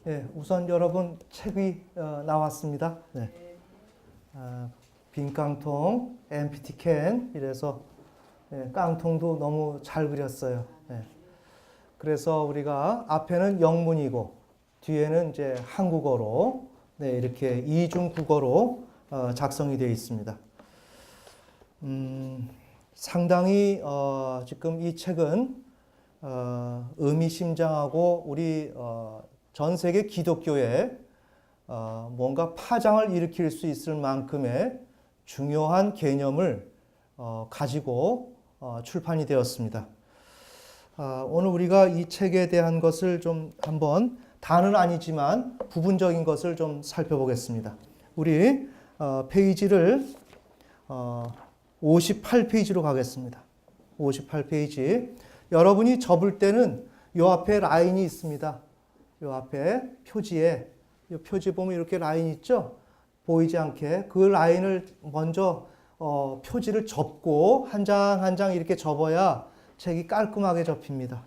네, 우선 여러분 책이 나왔습니다. 네. 빈 깡통, empty can 이래서 네, 깡통도 너무 잘 그렸어요. 네. 그래서 우리가 앞에는 영문이고 뒤에는 이제 한국어로 네, 이렇게 이중 국어로 작성이 되어 있습니다. 상당히 지금 이 책은 의미심장하고 우리 전 세계 기독교에 뭔가 파장을 일으킬 수 있을 만큼의 중요한 개념을 가지고 출판이 되었습니다. 오늘 우리가 이 책에 대한 것을 좀 한번 다는 아니지만 부분적인 것을 좀 살펴보겠습니다. 우리 페이지를 58페이지로 가겠습니다. 58페이지. 여러분이 접을 때는 요 앞에 라인이 있습니다. 요 앞에 표지에, 요 표지 보면 이렇게 라인 있죠? 보이지 않게 그 라인을 먼저 표지를 접고 한 장 한 장 이렇게 접어야 책이 깔끔하게 접힙니다.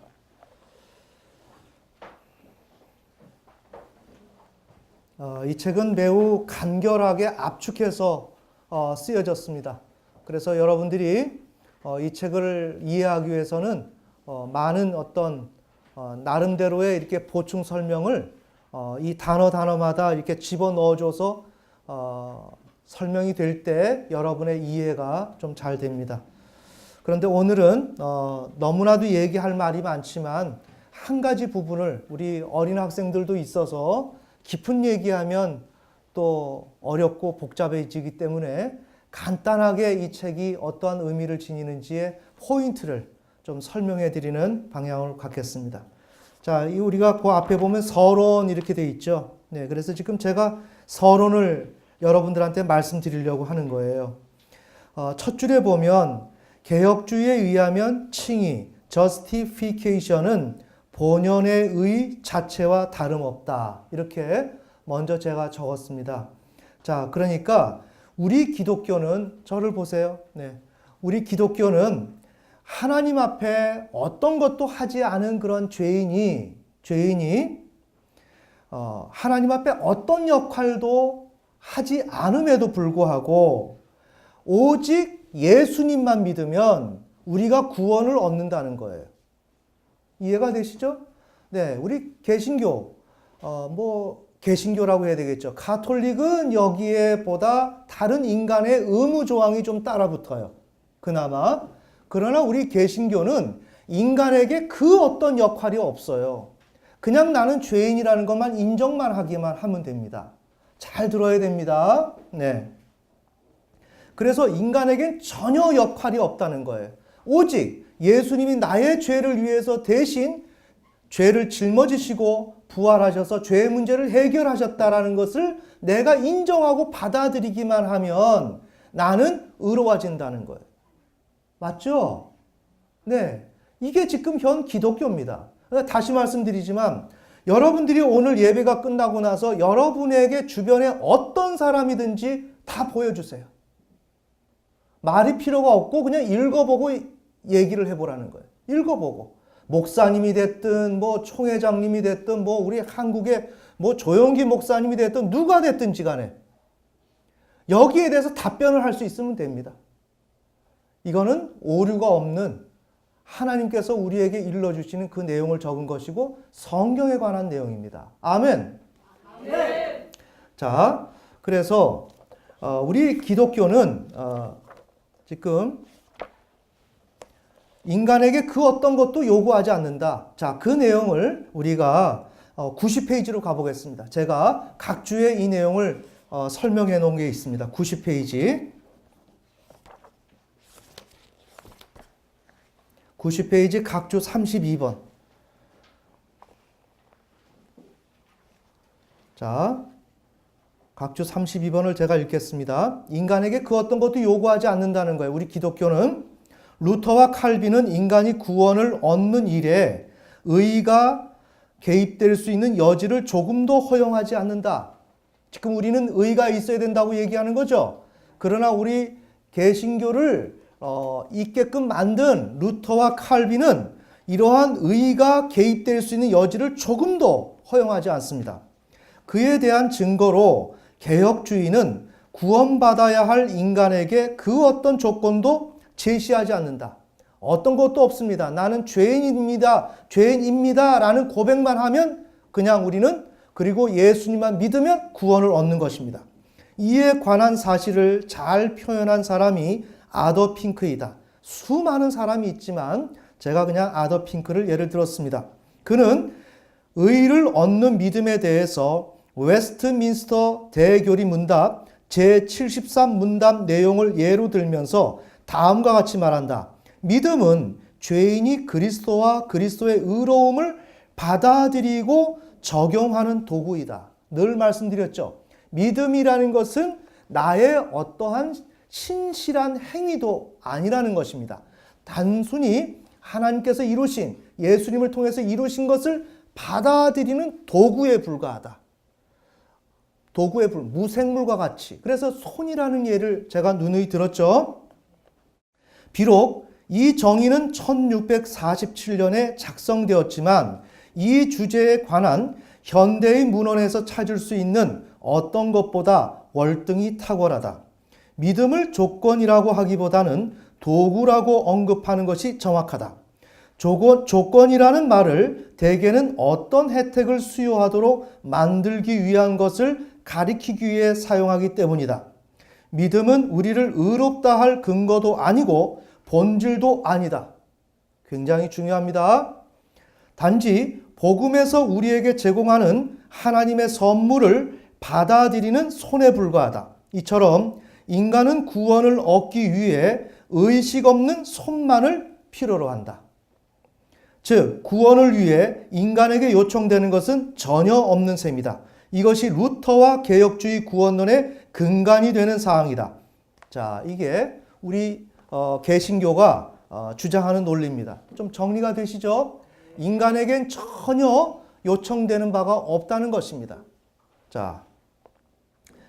이 책은 매우 간결하게 압축해서 쓰여졌습니다. 그래서 여러분들이 이 책을 이해하기 위해서는 많은 어떤 나름대로의 이렇게 보충 설명을 이 단어마다 이렇게 집어 넣어줘서 설명이 될 때 여러분의 이해가 좀 잘 됩니다. 그런데 오늘은 너무나도 얘기할 말이 많지만 한 가지 부분을 우리 어린 학생들도 있어서 깊은 얘기하면 또 어렵고 복잡해지기 때문에 간단하게 이 책이 어떠한 의미를 지니는지의 포인트를 좀 설명해 드리는 방향을 갖겠습니다. 자, 우리가 그 앞에 보면 서론 이렇게 돼 있죠. 네, 그래서 지금 제가 서론을 여러분들한테 말씀드리려고 하는 거예요. 첫 줄에 보면 개혁주의에 의하면 칭의, justification은 본연의 의 자체와 다름없다. 이렇게 먼저 제가 적었습니다. 자, 그러니까 우리 기독교는 저를 보세요. 네. 우리 기독교는 하나님 앞에 어떤 것도 하지 않은 그런 죄인이 하나님 앞에 어떤 역할도 하지 않음에도 불구하고 오직 예수님만 믿으면 우리가 구원을 얻는다는 거예요. 이해가 되시죠? 네, 우리 개신교, 개신교라고 해야 되겠죠. 가톨릭은 여기에 보다 다른 인간의 의무 조항이 좀 따라 붙어요. 그나마. 그러나 우리 개신교는 인간에게 그 어떤 역할이 없어요. 그냥 나는 죄인이라는 것만 인정만 하기만 하면 됩니다. 잘 들어야 됩니다. 네. 그래서 인간에겐 전혀 역할이 없다는 거예요. 오직 예수님이 나의 죄를 위해서 대신 죄를 짊어지시고 부활하셔서 죄의 문제를 해결하셨다라는 것을 내가 인정하고 받아들이기만 하면 나는 의로워진다는 거예요. 맞죠? 네. 이게 지금 현 기독교입니다. 다시 말씀드리지만 여러분들이 오늘 예배가 끝나고 나서 여러분에게 주변에 어떤 사람이든지 다 보여주세요. 말이 필요가 없고 그냥 읽어보고 얘기를 해보라는 거예요. 읽어보고. 목사님이 됐든 총회장님이 됐든 우리 한국의 조영기 목사님이 됐든 누가 됐든지 간에 여기에 대해서 답변을 할 수 있으면 됩니다. 이거는 오류가 없는 하나님께서 우리에게 일러주시는 그 내용을 적은 것이고 성경에 관한 내용입니다. 아멘. 아멘. 자, 그래서 우리 기독교는 지금 인간에게 그 어떤 것도 요구하지 않는다. 자, 그 내용을 우리가 90페이지로 가보겠습니다. 제가 각 주에 이 내용을 설명해 놓은 게 있습니다. 90페이지. 90페이지 각주 32번. 자, 각주 32번을 제가 읽겠습니다. 인간에게 그 어떤 것도 요구하지 않는다는 거예요. 우리 기독교는 루터와 칼빈은 인간이 구원을 얻는 일에 의가 개입될 수 있는 여지를 조금도 허용하지 않는다. 지금 우리는 의가 있어야 된다고 얘기하는 거죠. 그러나 우리 개신교를 있게끔 만든 루터와 칼빈은 이러한 의가 개입될 수 있는 여지를 조금도 허용하지 않습니다. 그에 대한 증거로 개혁주의는 구원받아야 할 인간에게 그 어떤 조건도 제시하지 않는다. 어떤 것도 없습니다. 나는 죄인입니다 라는 고백만 하면 그냥 우리는, 그리고 예수님만 믿으면 구원을 얻는 것입니다. 이에 관한 사실을 잘 표현한 사람이 아더 핑크이다. 수많은 사람이 있지만 제가 그냥 아더 핑크를 예를 들었습니다. 그는 의를 얻는 믿음에 대해서 웨스트민스터 대교리 문답 제73 문답 내용을 예로 들면서 다음과 같이 말한다. 믿음은 죄인이 그리스도와 그리스도의 의로움을 받아들이고 적용하는 도구이다. 늘 말씀드렸죠. 믿음이라는 것은 나의 어떠한 신실한 행위도 아니라는 것입니다. 단순히 하나님께서 이루신, 예수님을 통해서 이루신 것을 받아들이는 도구에 불과하다. 무생물과 같이. 그래서 손이라는 예를 제가 누누이 들었죠. 비록 이 정의는 1647년에 작성되었지만 이 주제에 관한 현대의 문헌에서 찾을 수 있는 어떤 것보다 월등히 탁월하다. 믿음을 조건이라고 하기보다는 도구라고 언급하는 것이 정확하다. 조건이라는 말을 대개는 어떤 혜택을 수여하도록 만들기 위한 것을 가리키기 위해 사용하기 때문이다. 믿음은 우리를 의롭다 할 근거도 아니고 본질도 아니다. 굉장히 중요합니다. 단지 복음에서 우리에게 제공하는 하나님의 선물을 받아들이는 손에 불과하다. 이처럼 인간은 구원을 얻기 위해 의식 없는 손만을 필요로 한다. 즉, 구원을 위해 인간에게 요청되는 것은 전혀 없는 셈이다. 이것이 루터와 개혁주의 구원론의 근간이 되는 사항이다. 자, 이게 우리 개신교가 주장하는 논리입니다. 좀 정리가 되시죠? 인간에겐 전혀 요청되는 바가 없다는 것입니다. 자,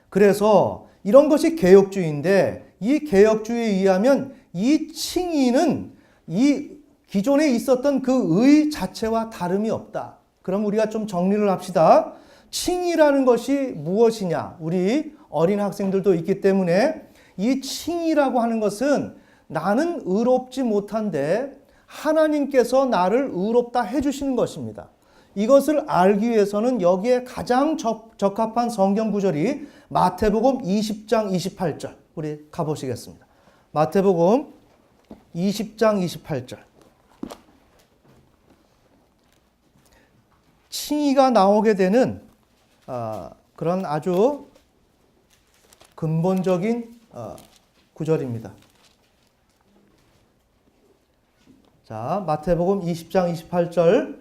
그래서 이런 것이 개혁주의인데, 이 개혁주의에 의하면 이 칭의는 이 기존에 있었던 그 의 자체와 다름이 없다. 그럼 우리가 좀 정리를 합시다. 칭의라는 것이 무엇이냐? 우리 어린 학생들도 있기 때문에 이 칭의라고 하는 것은 나는 의롭지 못한데 하나님께서 나를 의롭다 해주시는 것입니다. 이것을 알기 위해서는 여기에 가장 적합한 성경 구절이 마태복음 20장 28절. 우리 가보시겠습니다. 마태복음 20장 28절. 칭의가 나오게 되는 그런 아주 근본적인 구절입니다. 자, 마태복음 20장 28절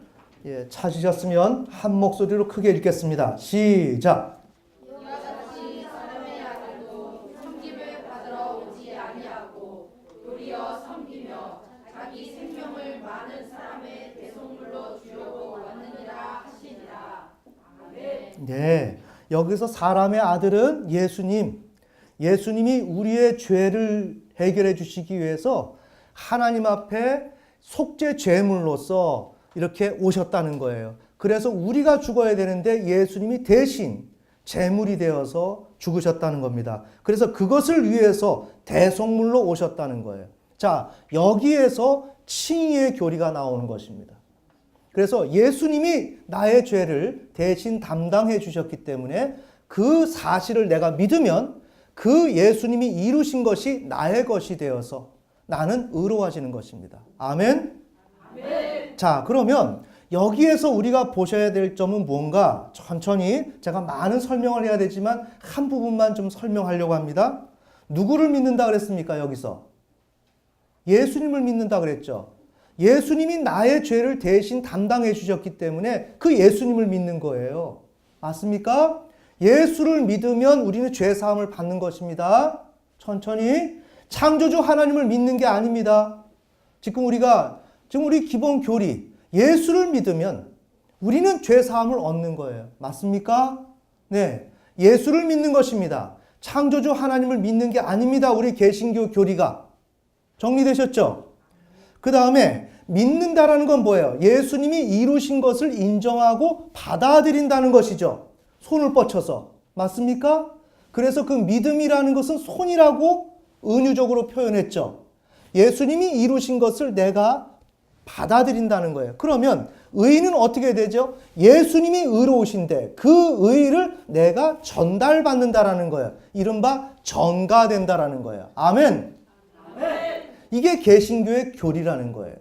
찾으셨으면 한 목소리로 크게 읽겠습니다. 시작. 이와 같이 사람의 아들도 섬김을 받으러 오지 아니하고 도리어 섬기며 자기 생명을 많은 사람의 대속물로 주려고 왔느니라 하시니라. 아멘. 네, 여기서 사람의 아들은 예수님이 우리의 죄를 해결해 주시기 위해서 하나님 앞에 속죄 제물로서 이렇게 오셨다는 거예요. 그래서 우리가 죽어야 되는데 예수님이 대신 제물이 되어서 죽으셨다는 겁니다. 그래서 그것을 위해서 대속물로 오셨다는 거예요. 자, 여기에서 칭의의 교리가 나오는 것입니다. 그래서 예수님이 나의 죄를 대신 담당해 주셨기 때문에 그 사실을 내가 믿으면 그 예수님이 이루신 것이 나의 것이 되어서 나는 의로워지는 것입니다. 아멘? 아멘. 자, 그러면 여기에서 우리가 보셔야 될 점은 뭔가 천천히 제가 많은 설명을 해야 되지만 한 부분만 좀 설명하려고 합니다. 누구를 믿는다 그랬습니까? 여기서 예수님을 믿는다 그랬죠. 예수님이 나의 죄를 대신 담당해 주셨기 때문에 그 예수님을 믿는 거예요. 맞습니까? 예수를 믿으면 우리는 죄 사함을 받는 것입니다. 천천히. 창조주 하나님을 믿는 게 아닙니다. 지금 우리 기본 교리, 예수를 믿으면 우리는 죄 사함을 얻는 거예요. 맞습니까? 네. 예수를 믿는 것입니다. 창조주 하나님을 믿는 게 아닙니다. 우리 개신교 교리가. 정리되셨죠? 그 다음에 믿는다라는 건 뭐예요? 예수님이 이루신 것을 인정하고 받아들인다는 것이죠. 손을 뻗쳐서. 맞습니까? 그래서 그 믿음이라는 것은 손이라고 은유적으로 표현했죠. 예수님이 이루신 것을 내가 받아들인다는 거예요. 그러면 의는 어떻게 되죠? 예수님이 의로우신데 그 의를 내가 전달받는다라는 거예요. 이른바 전가된다라는 거예요. 아멘. 이게 개신교의 교리라는 거예요.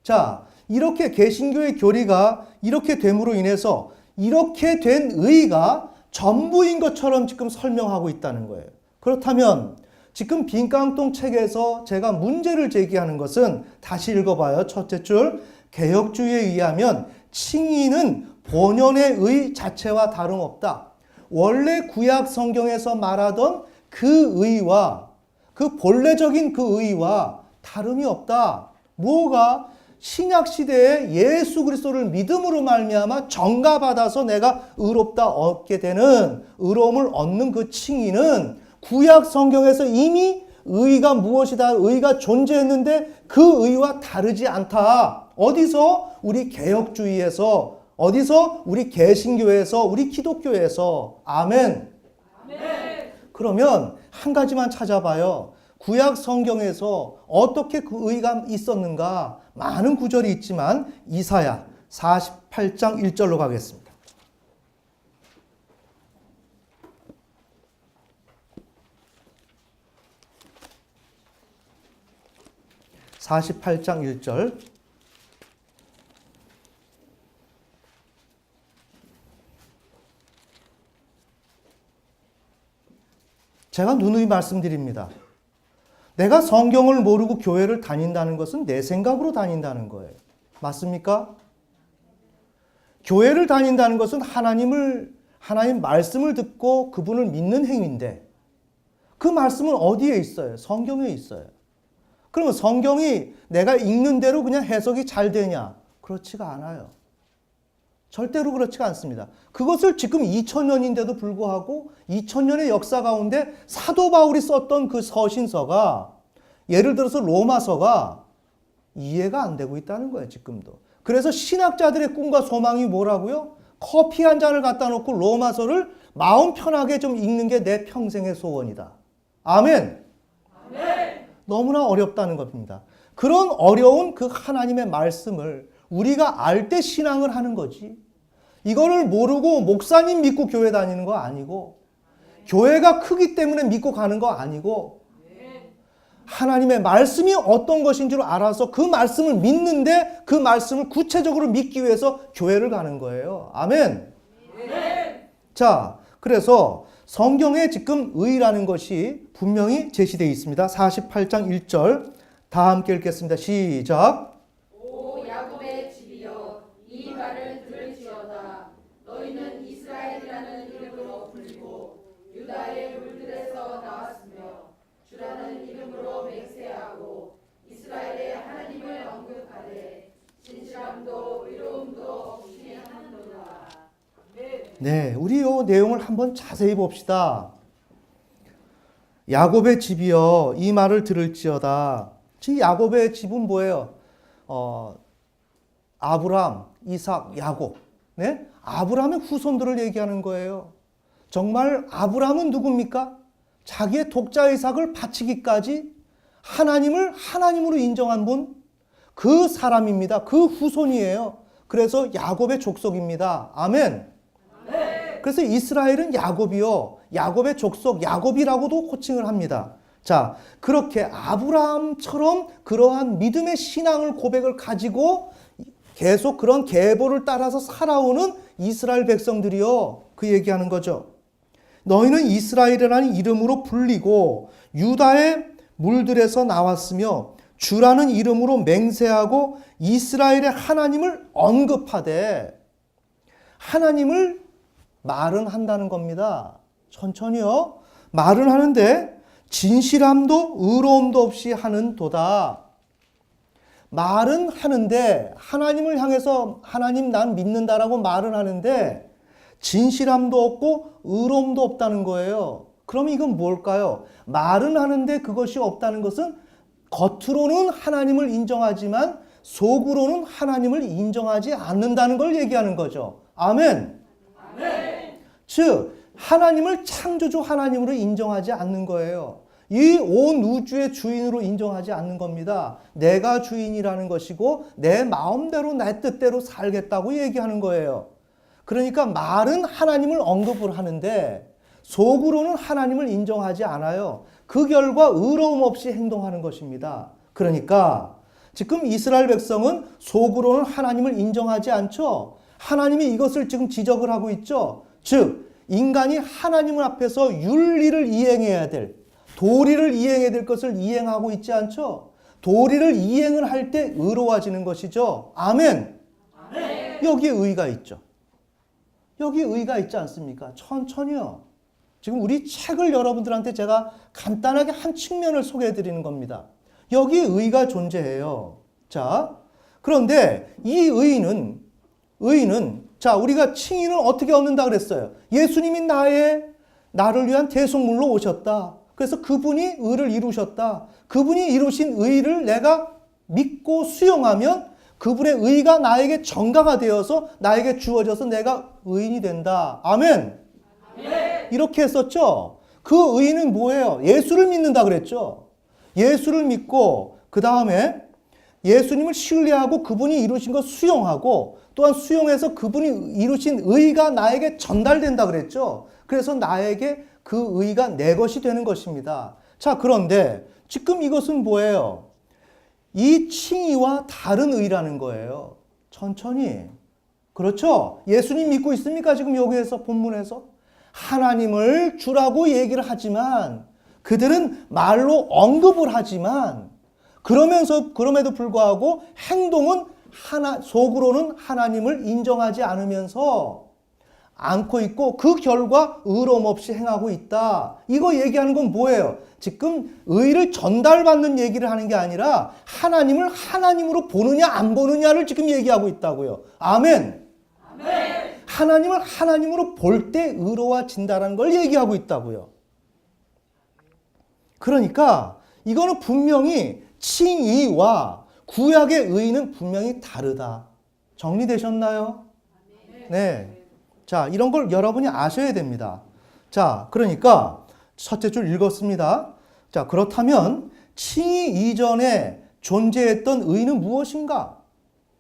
자, 이렇게 개신교의 교리가 이렇게 됨으로 인해서 이렇게 된 의가 전부인 것처럼 지금 설명하고 있다는 거예요. 그렇다면 지금 빈깡통 책에서 제가 문제를 제기하는 것은 다시 읽어봐요. 첫째 줄, 개혁주의에 의하면 칭의는 본연의 의 자체와 다름없다. 원래 구약 성경에서 말하던 그 의와 그 본래적인 그 의와 다름이 없다. 뭐가? 신약 시대에 예수 그리스도를 믿음으로 말미암아 전가받아서 내가 의롭다 얻게 되는 의로움을 얻는 그 칭의는 구약 성경에서 이미 의가 무엇이다, 의가 존재했는데 그 의와 다르지 않다. 어디서? 우리 개혁주의에서, 어디서? 우리 개신교에서, 우리 기독교에서. 아멘. 그러면 한 가지만 찾아봐요. 구약 성경에서 어떻게 그 의가 있었는가? 많은 구절이 있지만 이사야 48장 1절로 가겠습니다. 48장 1절. 제가 누누이 말씀드립니다. 내가 성경을 모르고 교회를 다닌다는 것은 내 생각으로 다닌다는 거예요. 맞습니까? 교회를 다닌다는 것은 하나님 말씀을 듣고 그분을 믿는 행위인데 그 말씀은 어디에 있어요? 성경에 있어요. 그러면 성경이 내가 읽는 대로 그냥 해석이 잘 되냐? 그렇지가 않아요. 절대로 그렇지가 않습니다. 그것을 지금 2000년인데도 불구하고 2000년의 역사 가운데 사도 바울이 썼던 그 서신서가, 예를 들어서 로마서가 이해가 안 되고 있다는 거예요, 지금도. 그래서 신학자들의 꿈과 소망이 뭐라고요? 커피 한 잔을 갖다 놓고 로마서를 마음 편하게 좀 읽는 게 내 평생의 소원이다. 아멘. 아멘. 너무나 어렵다는 겁니다. 그런 어려운 그 하나님의 말씀을 우리가 알 때 신앙을 하는 거지. 이거를 모르고 목사님 믿고 교회 다니는 거 아니고, 교회가 크기 때문에 믿고 가는 거 아니고, 하나님의 말씀이 어떤 것인 줄 알아서 그 말씀을 믿는데 그 말씀을 구체적으로 믿기 위해서 교회를 가는 거예요. 아멘. 자, 그래서 성경에 지금 의라는 것이 분명히 제시되어 있습니다. 48장 1절 다 함께 읽겠습니다. 시작. 오 야곱의 집이여 이 말을 들을지어다. 너희는 이스라엘이라는 이름으로 불리고 유다의 물들에서 나왔으며 주라는 이름으로 맹세하고 이스라엘의 하나님을 언급하되 진실함도 의로움도 없이 하는도다. 네, 우리 이 내용을 한번 자세히 봅시다. 야곱의 집이여 이 말을 들을지어다. 이 야곱의 집은 뭐예요? 아브람, 이삭, 야곱. 네? 아브람의 후손들을 얘기하는 거예요. 정말 아브람은 누굽니까? 자기의 독자 이삭을 바치기까지 하나님을 하나님으로 인정한 분, 그 사람입니다. 그 후손이에요. 그래서 야곱의 족속입니다. 아멘. 그래서 이스라엘은 야곱이요, 야곱의 족속, 야곱이라고도 호칭을 합니다. 자, 그렇게 아브라함처럼 그러한 믿음의 신앙을 고백을 가지고 계속 그런 계보를 따라서 살아오는 이스라엘 백성들이요, 그 얘기하는 거죠. 너희는 이스라엘이라는 이름으로 불리고 유다의 물들에서 나왔으며 주라는 이름으로 맹세하고 이스라엘의 하나님을 언급하되, 하나님을 말은 한다는 겁니다. 천천히요. 말은 하는데 진실함도 의로움도 없이 하는 도다. 말은 하는데 하나님을 향해서 하나님 난 믿는다라고 말은 하는데 진실함도 없고 의로움도 없다는 거예요. 그럼 이건 뭘까요? 말은 하는데 그것이 없다는 것은 겉으로는 하나님을 인정하지만 속으로는 하나님을 인정하지 않는다는 걸 얘기하는 거죠. 아멘. 즉 하나님을 창조주 하나님으로 인정하지 않는 거예요. 이 온 우주의 주인으로 인정하지 않는 겁니다. 내가 주인이라는 것이고 내 마음대로 내 뜻대로 살겠다고 얘기하는 거예요. 그러니까 말은 하나님을 언급을 하는데 속으로는 하나님을 인정하지 않아요. 그 결과 의로움 없이 행동하는 것입니다. 그러니까 지금 이스라엘 백성은 속으로는 하나님을 인정하지 않죠. 하나님이 이것을 지금 지적을 하고 있죠. 즉 인간이 하나님 앞에서 윤리를 이행해야 될, 도리를 이행해야 될 것을 이행하고 있지 않죠. 도리를 이행을 할 때 의로워지는 것이죠. 아멘. 아멘. 여기에 의가 있죠. 여기에 의가 있지 않습니까? 천천히요. 지금 우리 책을 여러분들한테 제가 간단하게 한 측면을 소개해 드리는 겁니다. 여기에 의가 존재해요. 자, 그런데 이 의는 자, 우리가 칭의는 어떻게 얻는다 그랬어요? 예수님이 나를 위한 대속물로 오셨다. 그래서 그분이 의를 이루셨다. 그분이 이루신 의를 내가 믿고 수용하면 그분의 의가 나에게 전가가 되어서 나에게 주어져서 내가 의인이 된다. 아멘. 아멘. 이렇게 했었죠. 그 의는 뭐예요? 예수를 믿는다 그랬죠. 예수를 믿고 그 다음에 예수님을 신뢰하고 그분이 이루신 것 수용하고 또한 수용해서 그분이 이루신 의가 나에게 전달된다 그랬죠. 그래서 나에게 그 의가 내 것이 되는 것입니다. 자, 그런데 지금 이것은 뭐예요? 이 칭의와 다른 의라는 거예요. 천천히. 그렇죠? 예수님 믿고 있습니까? 지금 여기에서 본문에서 하나님을 주라고 얘기를 하지만 그들은 말로 언급을 하지만 그럼에도 불구하고 행동은 속으로는 하나님을 인정하지 않고 있고 그 결과 의로움 없이 행하고 있다. 이거 얘기하는 건 뭐예요? 지금 의를 전달받는 얘기를 하는 게 아니라 하나님을 하나님으로 보느냐 안 보느냐를 지금 얘기하고 있다고요. 아멘. 아멘. 하나님을 하나님으로 볼 때 의로워진다는 걸 얘기하고 있다고요. 그러니까 이거는 분명히 칭의와 구약의 의는 분명히 다르다. 정리되셨나요? 네. 자, 이런 걸 여러분이 아셔야 됩니다. 자, 그러니까 첫째 줄 읽었습니다. 자, 그렇다면 칭의 이전에 존재했던 의는 무엇인가?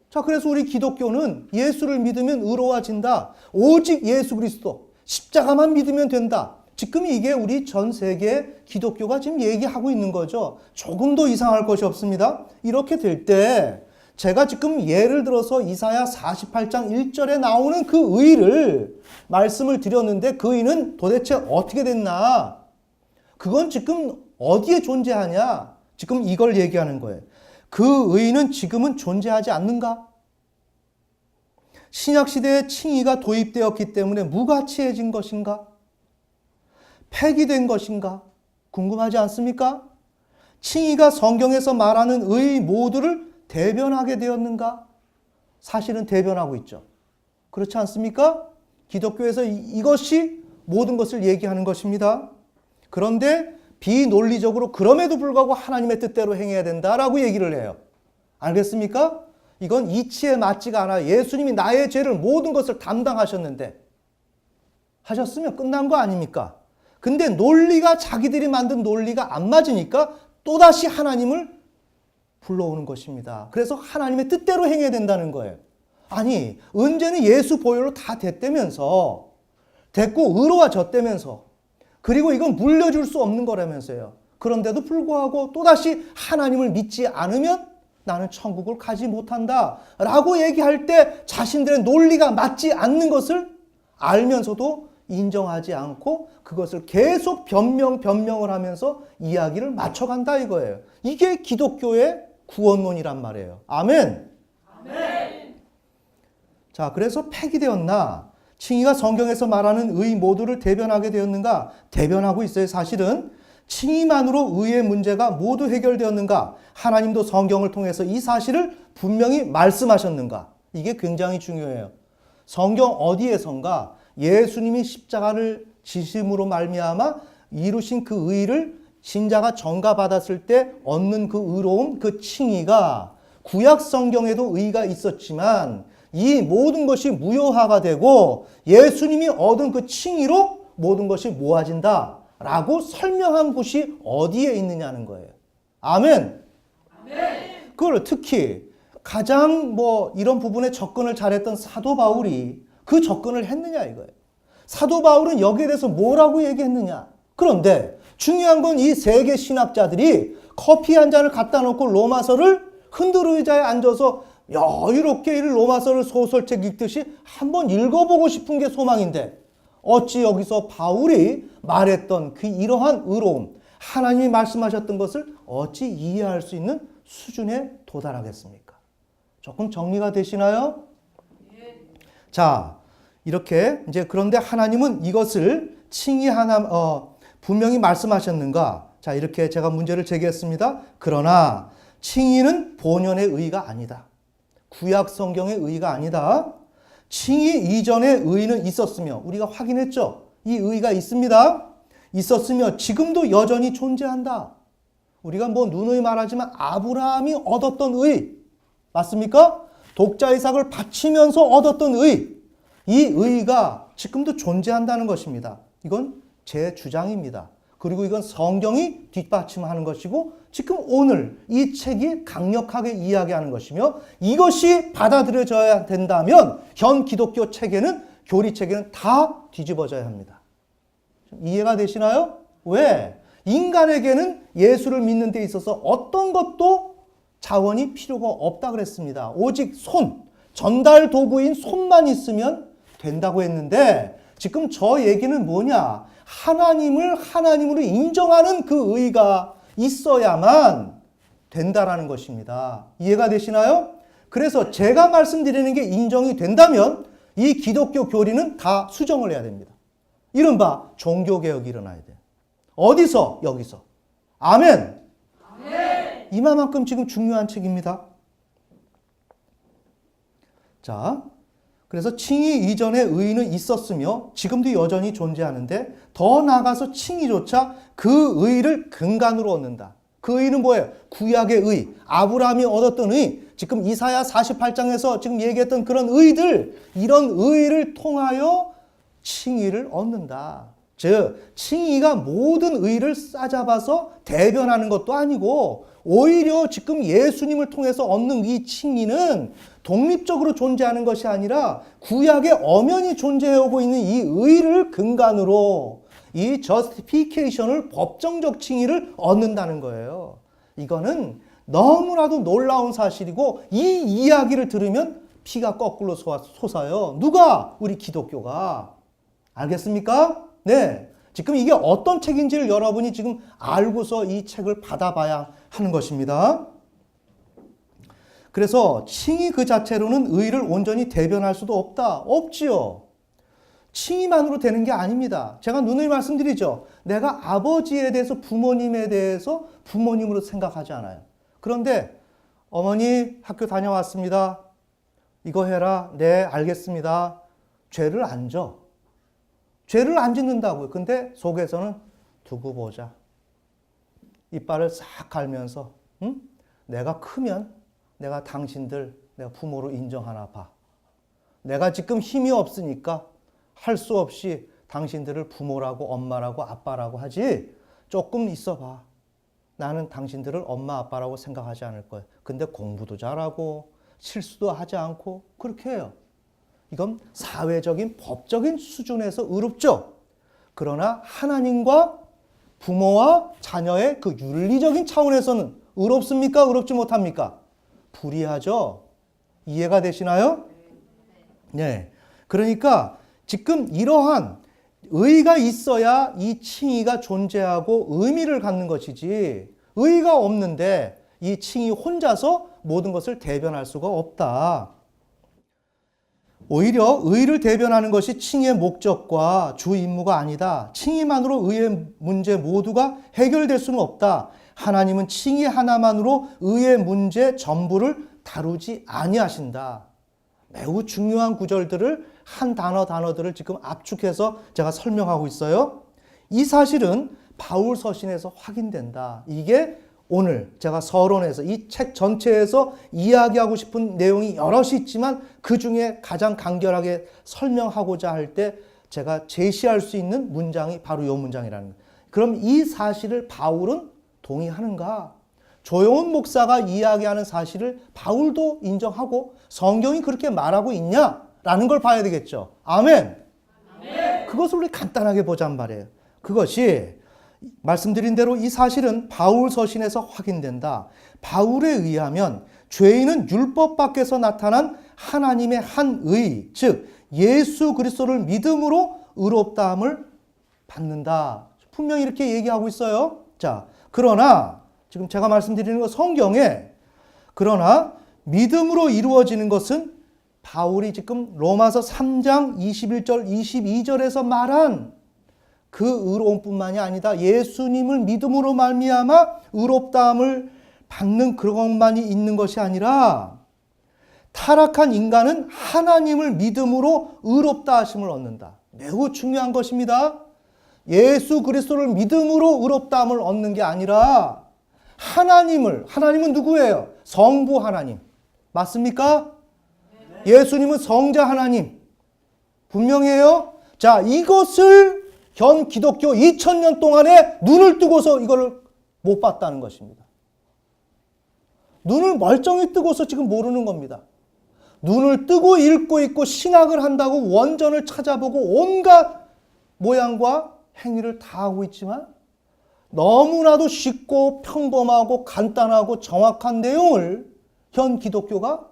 자, 그래서 우리 기독교는 예수를 믿으면 의로워진다. 오직 예수 그리스도, 십자가만 믿으면 된다. 지금 이게 우리 전 세계 기독교가 지금 얘기하고 있는 거죠. 조금도 이상할 것이 없습니다. 이렇게 될 때 제가 지금 예를 들어서 이사야 48장 1절에 나오는 그 의를 말씀을 드렸는데 그 의는 도대체 어떻게 됐나? 그건 지금 어디에 존재하냐? 지금 이걸 얘기하는 거예요. 그 의는 지금은 존재하지 않는가? 신약시대에 칭의가 도입되었기 때문에 무가치해진 것인가? 폐기된 것인가? 궁금하지 않습니까? 칭의가 성경에서 말하는 의 모두를 대변하게 되었는가? 사실은 대변하고 있죠. 그렇지 않습니까? 기독교에서 이것이 모든 것을 얘기하는 것입니다. 그런데 비논리적으로 그럼에도 불구하고 하나님의 뜻대로 행해야 된다라고 얘기를 해요. 알겠습니까? 이건 이치에 맞지가 않아요. 예수님이 나의 죄를 모든 것을 담당하셨는데 하셨으면 끝난 거 아닙니까? 근데 논리가 자기들이 만든 논리가 안 맞으니까 또다시 하나님을 불러오는 것입니다. 그래서 하나님의 뜻대로 행해야 된다는 거예요. 아니, 언제는 예수 보혈로 다 됐다면서, 됐고 의로워졌다면서, 그리고 이건 물려줄 수 없는 거라면서요. 그런데도 불구하고 또다시 하나님을 믿지 않으면 나는 천국을 가지 못한다 라고 얘기할 때 자신들의 논리가 맞지 않는 것을 알면서도 인정하지 않고 그것을 계속 변명을 하면서 이야기를 맞춰간다 이거예요. 이게 기독교의 구원론이란 말이에요. 아멘. 아멘. 자, 그래서 폐기되었나? 칭의가 성경에서 말하는 의 모두를 대변하게 되었는가? 대변하고 있어요. 사실은 칭의만으로 의의 문제가 모두 해결되었는가? 하나님도 성경을 통해서 이 사실을 분명히 말씀하셨는가? 이게 굉장히 중요해요. 성경 어디에선가 예수님이 십자가를 지심으로 말미암아 이루신 그 의를 신자가 전가받았을 때 얻는 그 의로움, 그 칭의가 구약 성경에도 의가 있었지만 이 모든 것이 무효화가 되고 예수님이 얻은 그 칭의로 모든 것이 모아진다 라고 설명한 곳이 어디에 있느냐는 거예요. 아멘. 그걸 특히 가장 이런 부분에 접근을 잘했던 사도 바울이 그 접근을 했느냐 이거예요. 사도 바울은 여기에 대해서 뭐라고 얘기했느냐. 그런데 중요한 건 이 세계 신학자들이 커피 한 잔을 갖다 놓고 로마서를 흔들 의자에 앉아서 여유롭게 이 로마서를 소설책 읽듯이 한번 읽어보고 싶은 게 소망인데 어찌 여기서 바울이 말했던 그 이러한 의로움, 하나님이 말씀하셨던 것을 어찌 이해할 수 있는 수준에 도달하겠습니까? 조금 정리가 되시나요? 자, 이렇게 이제 그런데 하나님은 이것을 칭의 분명히 말씀하셨는가? 자, 이렇게 제가 문제를 제기했습니다. 그러나 칭의는 본연의 의가 아니다. 구약 성경의 의가 아니다. 칭의 이전의 의는 있었으며 우리가 확인했죠. 이 의가 있습니다. 있었으며 지금도 여전히 존재한다. 우리가 누누이 말하지만 아브라함이 얻었던 의 맞습니까? 독자 이삭을 바치면서 얻었던 의, 이 의가 지금도 존재한다는 것입니다. 이건 제 주장입니다. 그리고 이건 성경이 뒷받침하는 것이고 지금 오늘 이 책이 강력하게 이야기하는 것이며 이것이 받아들여져야 된다면 현 기독교 체계는 교리 체계는 다 뒤집어져야 합니다. 이해가 되시나요? 왜? 인간에게는 예수를 믿는 데 있어서 어떤 것도 자원이 필요가 없다 그랬습니다. 오직 전달 도구인 손만 있으면 된다고 했는데 지금 저 얘기는 뭐냐? 하나님을 하나님으로 인정하는 그 의가 있어야만 된다라는 것입니다. 이해가 되시나요? 그래서 제가 말씀드리는 게 인정이 된다면 이 기독교 교리는 다 수정을 해야 됩니다. 이른바 종교개혁이 일어나야 돼요. 어디서? 여기서. 아멘. 아멘. 이만큼 지금 중요한 책입니다. 자, 그래서 칭의 이전에 의는 있었으며 지금도 여전히 존재하는데 더 나아가서 칭의조차 그 의를 근간으로 얻는다. 그 의는 뭐예요? 구약의 의, 아브라함이 얻었던 의, 지금 이사야 48장에서 지금 얘기했던 그런 의들, 이런 의를 통하여 칭의를 얻는다. 즉 칭의가 모든 의를 싸잡아서 대변하는 것도 아니고 오히려 지금 예수님을 통해서 얻는 이 칭의는 독립적으로 존재하는 것이 아니라 구약의 엄연히 존재하고 있는 이 의를 근간으로 이 justification을 법정적 칭의를 얻는다는 거예요. 이거는 너무나도 놀라운 사실이고 이 이야기를 들으면 피가 거꾸로 솟아요. 누가? 우리 기독교가. 알겠습니까? 네. 지금 이게 어떤 책인지를 여러분이 지금 알고서 이 책을 받아봐야 하는 것입니다. 그래서 칭의 그 자체로는 의를 온전히 대변할 수도 없다. 없지요. 칭의만으로 되는 게 아닙니다. 제가 누누이 말씀드리죠. 내가 아버지에 대해서 부모님에 대해서 부모님으로 생각하지 않아요. 그런데 어머니 학교 다녀왔습니다. 이거 해라. 네, 알겠습니다. 죄를 안 져. 죄를 안 짓는다고요. 근데 속에서는 두고 보자. 이빨을 싹 갈면서 내가 크면 내가 당신들 내가 부모로 인정하나 봐. 내가 지금 힘이 없으니까 할 수 없이 당신들을 부모라고 엄마라고 아빠라고 하지. 조금 있어봐. 나는 당신들을 엄마 아빠라고 생각하지 않을 거야. 근데 공부도 잘하고 실수도 하지 않고 그렇게 해요. 이건 사회적인 법적인 수준에서 의롭죠. 그러나 하나님과 부모와 자녀의 그 윤리적인 차원에서는 의롭습니까? 의롭지 못합니까? 불이하죠. 이해가 되시나요? 네. 그러니까 지금 이러한 의가 있어야 이 칭의가 존재하고 의미를 갖는 것이지 의가 없는데 이 칭의 혼자서 모든 것을 대변할 수가 없다. 오히려 의를 대변하는 것이 칭의의 목적과 주 임무가 아니다. 칭의만으로 의의 문제 모두가 해결될 수는 없다. 하나님은 칭의 하나만으로 의의 문제 전부를 다루지 아니하신다. 매우 중요한 구절들을 한 단어들을 지금 압축해서 제가 설명하고 있어요. 이 사실은 바울 서신에서 확인된다. 이게 오늘 제가 서론에서 이 책 전체에서 이야기하고 싶은 내용이 여럿이 있지만 그 중에 가장 간결하게 설명하고자 할 때 제가 제시할 수 있는 문장이 바로 이 문장이라는 거예요. 그럼 이 사실을 바울은 동의하는가? 조용훈 목사가 이야기하는 사실을 바울도 인정하고 성경이 그렇게 말하고 있냐라는 걸 봐야 되겠죠. 아멘. 그것을 우리 간단하게 보잔 말이에요. 그것이 말씀드린 대로 이 사실은 바울 서신에서 확인된다. 바울에 의하면 죄인은 율법 밖에서 나타난 하나님의 한 의, 즉 예수 그리스도를 믿음으로 의롭다함을 받는다. 분명히 이렇게 얘기하고 있어요. 자, 그러나 지금 제가 말씀드리는 거 성경에 그러나 믿음으로 이루어지는 것은 바울이 지금 로마서 3장 21절 22절에서 말한 그 의로움뿐만이 아니다. 예수님을 믿음으로 말미암아 의롭다함을 받는 그런 것만이 있는 것이 아니라 타락한 인간은 하나님을 믿음으로 의롭다 하심을 얻는다. 매우 중요한 것입니다. 예수 그리스도를 믿음으로 의롭다함을 얻는 게 아니라 하나님은 누구예요? 성부 하나님. 맞습니까? 예수님은 성자 하나님. 분명해요? 자, 이것을 현 기독교 2000년 동안에 눈을 뜨고서 이거를 못 봤다는 것입니다. 눈을 멀쩡히 뜨고서 지금 모르는 겁니다. 눈을 뜨고 읽고 있고 신학을 한다고 원전을 찾아보고 온갖 모양과 행위를 다 하고 있지만 너무나도 쉽고 평범하고 간단하고 정확한 내용을 현 기독교가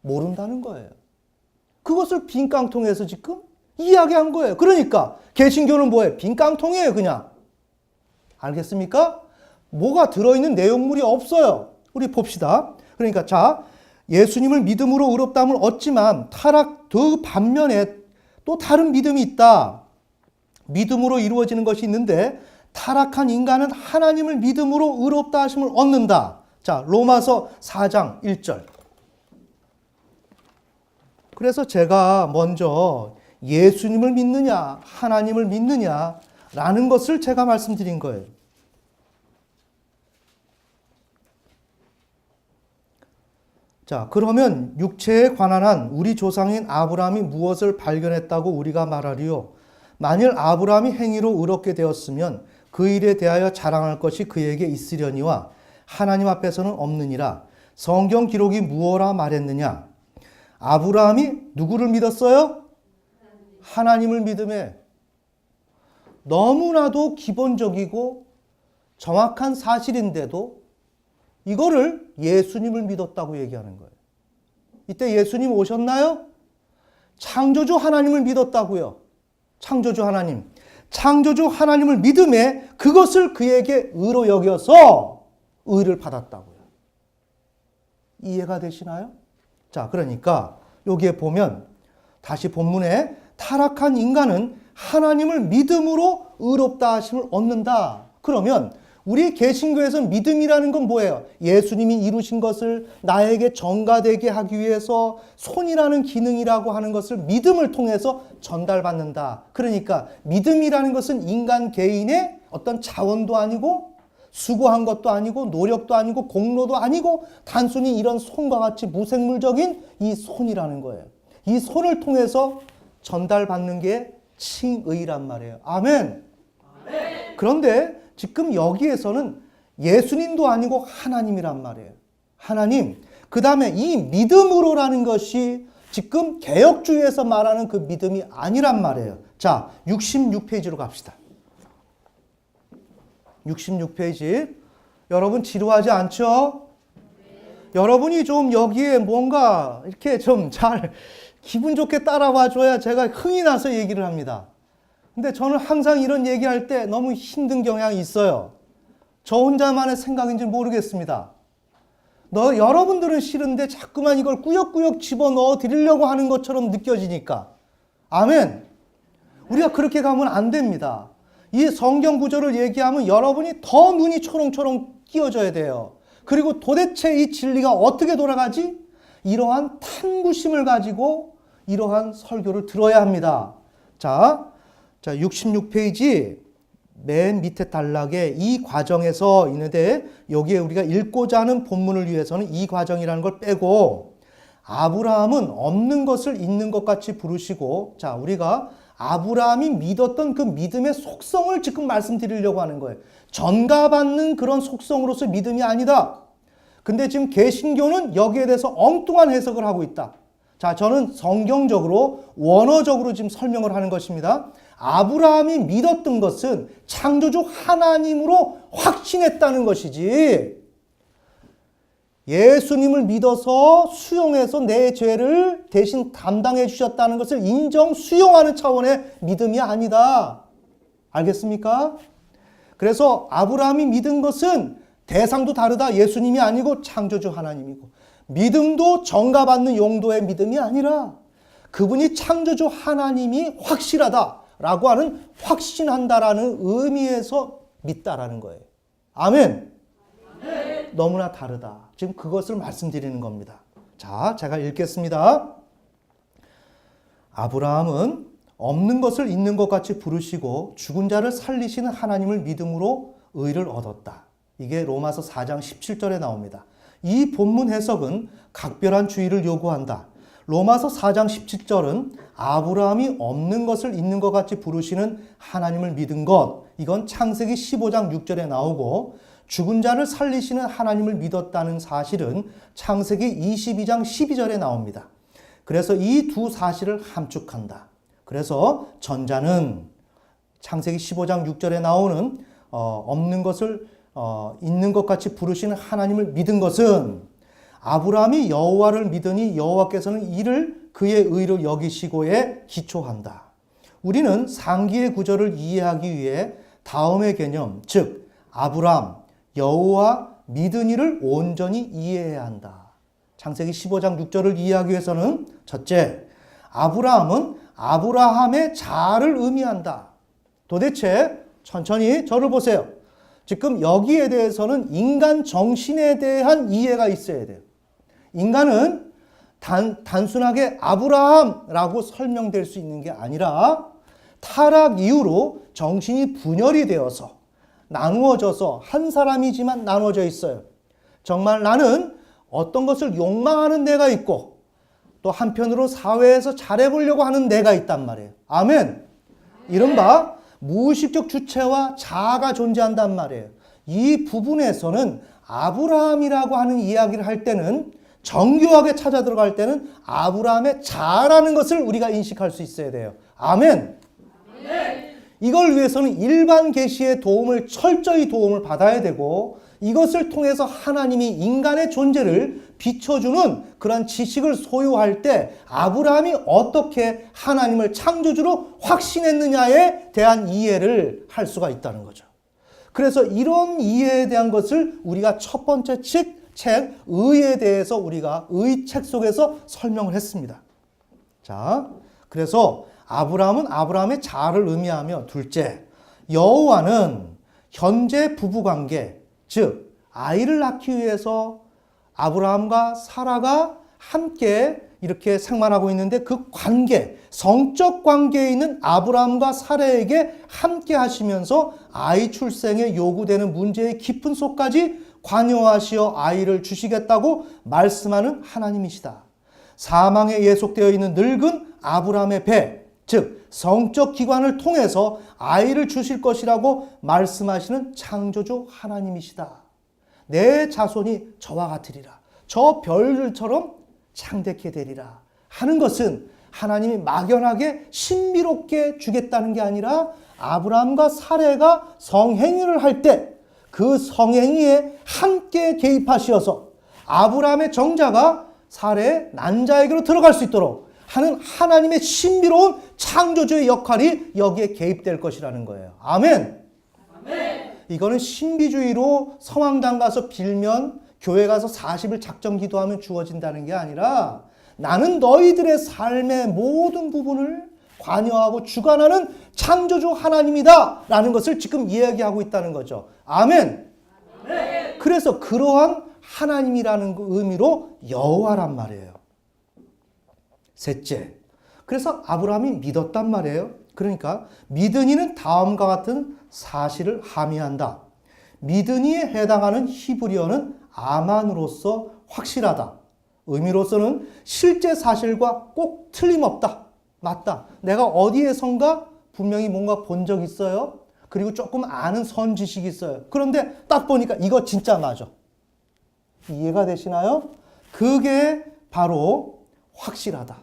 모른다는 거예요. 그것을 빈깡통에서 지금 이야기한 거예요. 그러니까 개신교는 뭐예요? 빈깡통이에요, 그냥. 알겠습니까? 뭐가 들어있는 내용물이 없어요. 우리 봅시다. 그러니까 자, 예수님을 믿음으로 의롭다함을 얻지만 그 반면에 또 다른 믿음이 있다. 믿음으로 이루어지는 것이 있는데 타락한 인간은 하나님을 믿음으로 의롭다 하심을 얻는다. 자, 로마서 4장 1절. 그래서 제가 먼저 예수님을 믿느냐, 하나님을 믿느냐라는 것을 제가 말씀드린 거예요. 자, 그러면 육체에 관한 한 우리 조상인 아브라함이 무엇을 발견했다고 우리가 말하리요? 만일 아브라함이 행위로 의롭게 되었으면 그 일에 대하여 자랑할 것이 그에게 있으려니와 하나님 앞에서는 없느니라. 성경 기록이 무엇라 말했느냐? 아브라함이 누구를 믿었어요? 하나님을 믿음에. 너무나도 기본적이고 정확한 사실인데도 이거를 예수님을 믿었다고 얘기하는 거예요. 이때 예수님 오셨나요? 창조주 하나님을 믿었다고요. 창조주 하나님. 창조주 하나님을 믿음에 그것을 그에게 의로 여겨서 의를 받았다고요. 이해가 되시나요? 자, 그러니까 여기에 보면 다시 본문에 타락한 인간은 하나님을 믿음으로 의롭다 하심을 얻는다. 그러면 우리 개신교에서 믿음이라는 건 뭐예요? 예수님이 이루신 것을 나에게 전가되게 하기 위해서 손이라는 기능이라고 하는 것을 믿음을 통해서 전달받는다. 그러니까 믿음이라는 것은 인간 개인의 어떤 자원도 아니고 수고한 것도 아니고 노력도 아니고 공로도 아니고 단순히 이런 손과 같이 무생물적인 이 손이라는 거예요. 이 손을 통해서 전달받는 게 칭의란 말이에요. 아멘. 그런데 지금 여기에서는 예수님도 아니고 하나님이란 말이에요. 하나님. 그 다음에 이 믿음으로라는 것이 지금 개혁주의에서 말하는 그 믿음이 아니란 말이에요. 자, 66페이지로 갑시다. 66페이지. 여러분 지루하지 않죠? 여러분이 좀 여기에 뭔가 이렇게 좀 잘 기분 좋게 따라와 줘야 제가 흥이 나서 얘기를 합니다. 근데 저는 항상 이런 얘기할 때 너무 힘든 경향이 있어요. 저 혼자만의 생각인지 모르겠습니다. 여러분들은 싫은데 자꾸만 이걸 꾸역꾸역 집어넣어 드리려고 하는 것처럼 느껴지니까. 아멘. 우리가 그렇게 가면 안 됩니다. 이 성경 구절을 얘기하면 여러분이 더 눈이 초롱초롱 끼어져야 돼요. 그리고 도대체 이 진리가 어떻게 돌아가지? 이러한 탐구심을 가지고 이러한 설교를 들어야 합니다. 자, 66페이지 맨 밑에 단락에 이 과정에서 있는데 여기에 우리가 읽고자 하는 본문을 위해서는 이 과정이라는 걸 빼고 아브라함은 없는 것을 있는 것 같이 부르시고 자 우리가 아브라함이 믿었던 그 믿음의 속성을 지금 말씀드리려고 하는 거예요. 전가받는 그런 속성으로서 믿음이 아니다. 근데 지금 개신교는 여기에 대해서 엉뚱한 해석을 하고 있다. 자, 저는 성경적으로 원어적으로 지금 설명을 하는 것입니다. 아브라함이 믿었던 것은 창조주 하나님으로 확신했다는 것이지 예수님을 믿어서 수용해서 내 죄를 대신 담당해 주셨다는 것을 수용하는 차원의 믿음이 아니다. 알겠습니까? 그래서 아브라함이 믿은 것은 대상도 다르다. 예수님이 아니고 창조주 하나님이고 믿음도 전가받는 용도의 믿음이 아니라 그분이 창조주 하나님이 확실하다라고 하는 확신한다라는 의미에서 믿다라는 거예요. 아멘. 네. 너무나 다르다. 지금 그것을 말씀드리는 겁니다. 자, 제가 읽겠습니다. 아브라함은 없는 것을 있는 것 같이 부르시고 죽은 자를 살리시는 하나님을 믿음으로 의를 얻었다. 이게 로마서 4장 17절에 나옵니다. 이 본문 해석은 각별한 주의를 요구한다. 로마서 4장 17절은 아브라함이 없는 것을 있는 것 같이 부르시는 하나님을 믿은 것. 이건 창세기 15장 6절에 나오고 죽은 자를 살리시는 하나님을 믿었다는 사실은 창세기 22장 12절에 나옵니다. 그래서 이 두 사실을 함축한다. 그래서 전자는 창세기 15장 6절에 나오는 없는 것을 있는 것 같이 부르시는 하나님을 믿은 것은 아브라함이 여호와를 믿으니 여호와께서는 이를 그의 의로 여기시고에 기초한다. 우리는 상기의 구절을 이해하기 위해 다음의 개념, 즉 아브라함, 여호와 믿은 이를 온전히 이해해야 한다. 창세기 15장 6절을 이해하기 위해서는 첫째, 아브라함은 아브라함의 자를 의미한다. 도대체 천천히 저를 보세요. 지금 여기에 대해서는 인간 정신에 대한 이해가 있어야 돼요. 인간은 단순하게 아브라함라고 설명될 수 있는 게 아니라 타락 이후로 정신이 분열이 되어서 나누어져서 한 사람이지만 나누어져 있어요. 정말 나는 어떤 것을 욕망하는 내가 있고 또 한편으로 사회에서 잘해보려고 하는 내가 있단 말이에요. 아멘. 이른바 무의식적 주체와 자아가 존재한단 말이에요. 이 부분에서는 아브라함이라고 하는 이야기를 할 때는 정교하게 찾아 들어갈 때는 아브라함의 자아라는 것을 우리가 인식할 수 있어야 돼요. 아멘. 이걸 위해서는 일반 계시의 도움을 철저히 도움을 받아야 되고 이것을 통해서 하나님이 인간의 존재를 비춰주는 그런 지식을 소유할 때 아브라함이 어떻게 하나님을 창조주로 확신했느냐에 대한 이해를 할 수가 있다는 거죠. 그래서 이런 이해에 대한 것을 우리가 첫 번째 책 의에 대해서 우리가 의 책 속에서 설명을 했습니다. 자, 그래서 아브라함은 아브라함의 자아를 의미하며 둘째, 여호와는 현재 부부관계, 즉 아이를 낳기 위해서 아브라함과 사라가 함께 이렇게 생활하고 있는데 그 관계, 성적 관계에 있는 아브라함과 사라에게 함께 하시면서 아이 출생에 요구되는 문제의 깊은 속까지 관여하시어 아이를 주시겠다고 말씀하는 하나님이시다. 사망에 예속되어 있는 늙은 아브라함의 배, 즉 성적 기관을 통해서 아이를 주실 것이라고 말씀하시는 창조주 하나님이시다. 내 자손이 저와 같으리라. 저 별들처럼 창대케 되리라 하는 것은 하나님이 막연하게 신비롭게 주겠다는 게 아니라 아브라함과 사레가 성행위를 할 때 그 성행위에 함께 개입하시어서 아브라함의 정자가 사레의 난자에게로 들어갈 수 있도록 하는 하나님의 신비로운 창조주의 역할이 여기에 개입될 것이라는 거예요. 아멘. 아멘. 이거는 신비주의로 성황당 가서 빌면 교회 가서 40일 작정 기도하면 주어진다는 게 아니라 나는 너희들의 삶의 모든 부분을 관여하고 주관하는 창조주 하나님이다 라는 것을 지금 이야기하고 있다는 거죠. 아멘. 아멘. 그래서 그러한 하나님이라는 그 의미로 여호와란 말이에요. 셋째, 그래서 아브라함이 믿었단 말이에요. 그러니까 믿으니는 다음과 같은 사실을 함의한다. 믿으니에 해당하는 히브리어는 아만으로서 확실하다. 의미로서는 실제 사실과 꼭 틀림없다. 맞다. 내가 어디에선가 분명히 뭔가 본 적 있어요. 그리고 조금 아는 선지식이 있어요. 그런데 딱 보니까 이거 진짜 맞아. 이해가 되시나요? 그게 바로 확실하다.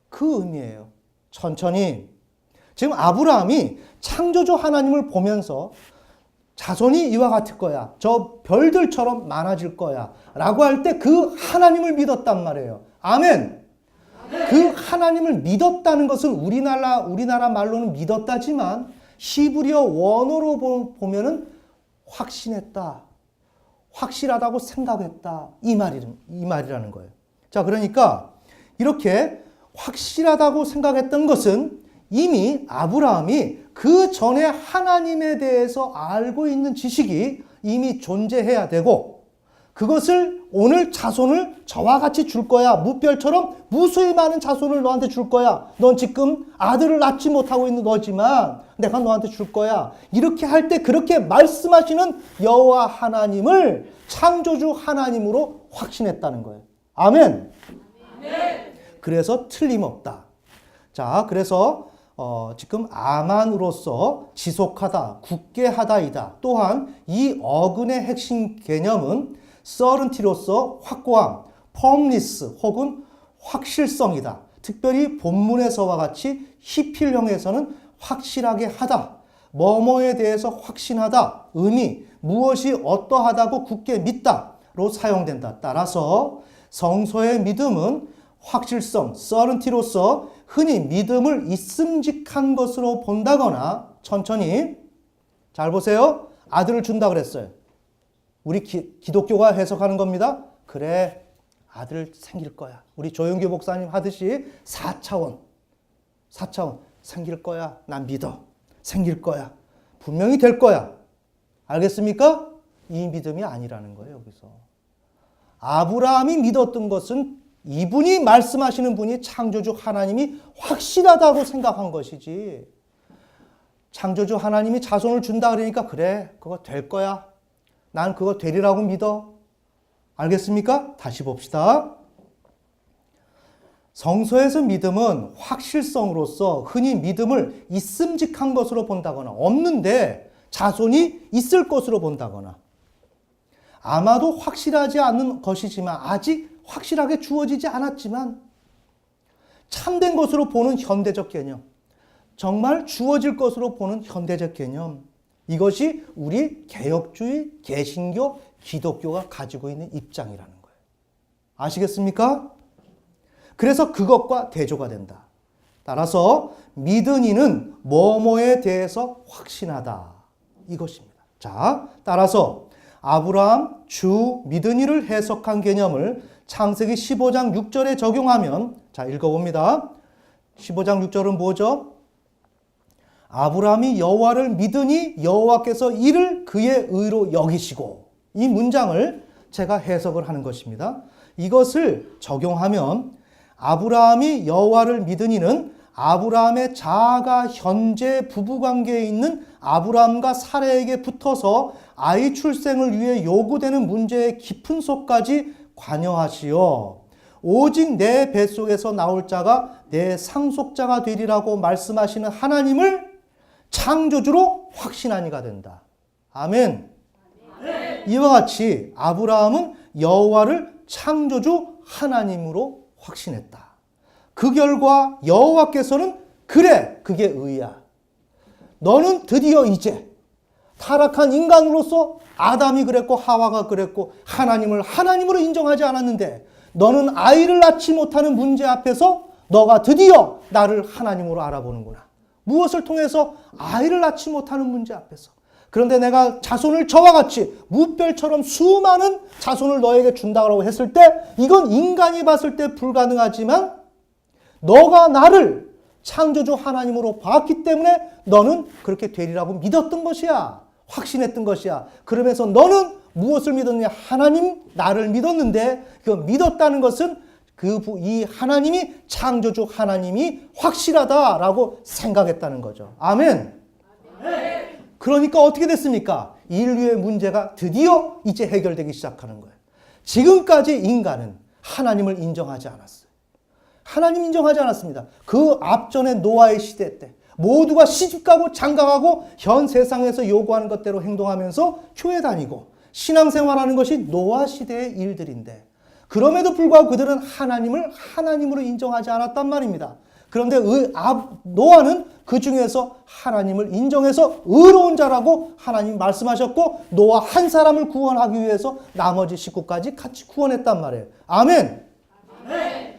그 의미예요. 천천히. 지금 아브라함이 창조주 하나님을 보면서 자손이 이와 같을 거야. 저 별들처럼 많아질 거야. 라고 할 때 그 하나님을 믿었단 말이에요. 아멘. 그 하나님을 믿었다는 것은 우리나라 말로는 믿었다지만 히브리어 원어로 보면은 확신했다. 확실하다고 생각했다. 이 말이라는 거예요. 자, 그러니까 이렇게 확실하다고 생각했던 것은 이미 아브라함이 그 전에 하나님에 대해서 알고 있는 지식이 이미 존재해야 되고 그것을 오늘 자손을 저와 같이 줄 거야. 무별처럼 무수히 많은 자손을 너한테 줄 거야. 넌 지금 아들을 낳지 못하고 있는 너지만 내가 너한테 줄 거야. 이렇게 할 때 그렇게 말씀하시는 여호와 하나님을 창조주 하나님으로 확신했다는 거예요. 아멘. 그래서 틀림없다. 자, 그래서 지금 아만으로서 지속하다, 굳게 하다이다. 또한 이 어근의 핵심 개념은 서른티로서 확고함, 펌리스 혹은 확실성이다. 특별히 본문에서와 같이 히필형에서는 확실하게 하다, 뭐뭐에 대해서 확신하다, 의미, 무엇이 어떠하다고 굳게 믿다로 사용된다. 따라서 성서의 믿음은 확실성, 서른티로서 흔히 믿음을 있음직한 것으로 본다거나 천천히 잘 보세요. 아들을 준다 그랬어요. 우리 기독교가 해석하는 겁니다. 그래, 아들 생길 거야. 우리 조영규 목사님 하듯이 4차원 생길 거야. 난 믿어. 생길 거야. 분명히 될 거야. 알겠습니까? 이 믿음이 아니라는 거예요, 여기서. 아브라함이 믿었던 것은 이분이 말씀하시는 분이 창조주 하나님이 확실하다고 생각한 것이지. 창조주 하나님이 자손을 준다 그러니까 그래, 그거 될 거야. 난 그거 되리라고 믿어. 알겠습니까? 다시 봅시다. 성서에서 믿음은 확실성으로서 흔히 믿음을 있음직한 것으로 본다거나 없는데 자손이 있을 것으로 본다거나 아마도 확실하지 않은 것이지만 아직 확실하게 주어지지 않았지만 참된 것으로 보는 현대적 개념, 정말 주어질 것으로 보는 현대적 개념, 이것이 우리 개혁주의, 개신교, 기독교가 가지고 있는 입장이라는 거예요. 아시겠습니까? 그래서 그것과 대조가 된다. 따라서 믿은 이는 뭐뭐에 대해서 확신하다. 이것입니다. 자, 따라서 아브라함 주 믿은 이를 해석한 개념을 창세기 15장 6절에 적용하면, 자, 읽어봅니다. 15장 6절은 뭐죠? 아브라함이 여호와를 믿으니 여호와께서 이를 그의 의로 여기시고, 이 문장을 제가 해석을 하는 것입니다. 이것을 적용하면 아브라함이 여호와를 믿으니는 아브라함의 자아가 현재 부부관계에 있는 아브라함과 사라에게 붙어서 아이 출생을 위해 요구되는 문제의 깊은 속까지 관여하시어 오직 내 뱃속에서 나올 자가 내 상속자가 되리라고 말씀하시는 하나님을 창조주로 확신한 이가 된다. 아멘. 이와 같이 아브라함은 여호와를 창조주 하나님으로 확신했다. 그 결과 여호와께서는 그래, 그게 의야. 너는 드디어 이제 타락한 인간으로서 아담이 그랬고 하와가 그랬고 하나님을 하나님으로 인정하지 않았는데 너는 아이를 낳지 못하는 문제 앞에서 너가 드디어 나를 하나님으로 알아보는구나. 무엇을 통해서? 아이를 낳지 못하는 문제 앞에서. 그런데 내가 자손을 저와 같이 무별처럼 수많은 자손을 너에게 준다고 했을 때 이건 인간이 봤을 때 불가능하지만 너가 나를 창조주 하나님으로 봤기 때문에 너는 그렇게 되리라고 믿었던 것이야. 확신했던 것이야. 그러면서 너는 무엇을 믿었냐? 하나님 나를 믿었는데 그 믿었다는 것은 이 하나님이 창조주 하나님이 확실하다라고 생각했다는 거죠. 아멘. 그러니까 어떻게 됐습니까? 인류의 문제가 드디어 이제 해결되기 시작하는 거예요. 지금까지 인간은 하나님을 인정하지 않았어요. 하나님 인정하지 않았습니다. 그 앞전에 노아의 시대 때 모두가 시집가고 장가가고 현 세상에서 요구하는 것대로 행동하면서 교회 다니고 신앙생활하는 것이 노아 시대의 일들인데, 그럼에도 불구하고 그들은 하나님을 하나님으로 인정하지 않았단 말입니다. 그런데 노아는 그 중에서 하나님을 인정해서 의로운 자라고 하나님 말씀하셨고, 노아 한 사람을 구원하기 위해서 나머지 식구까지 같이 구원했단 말이에요. 아멘. 아멘.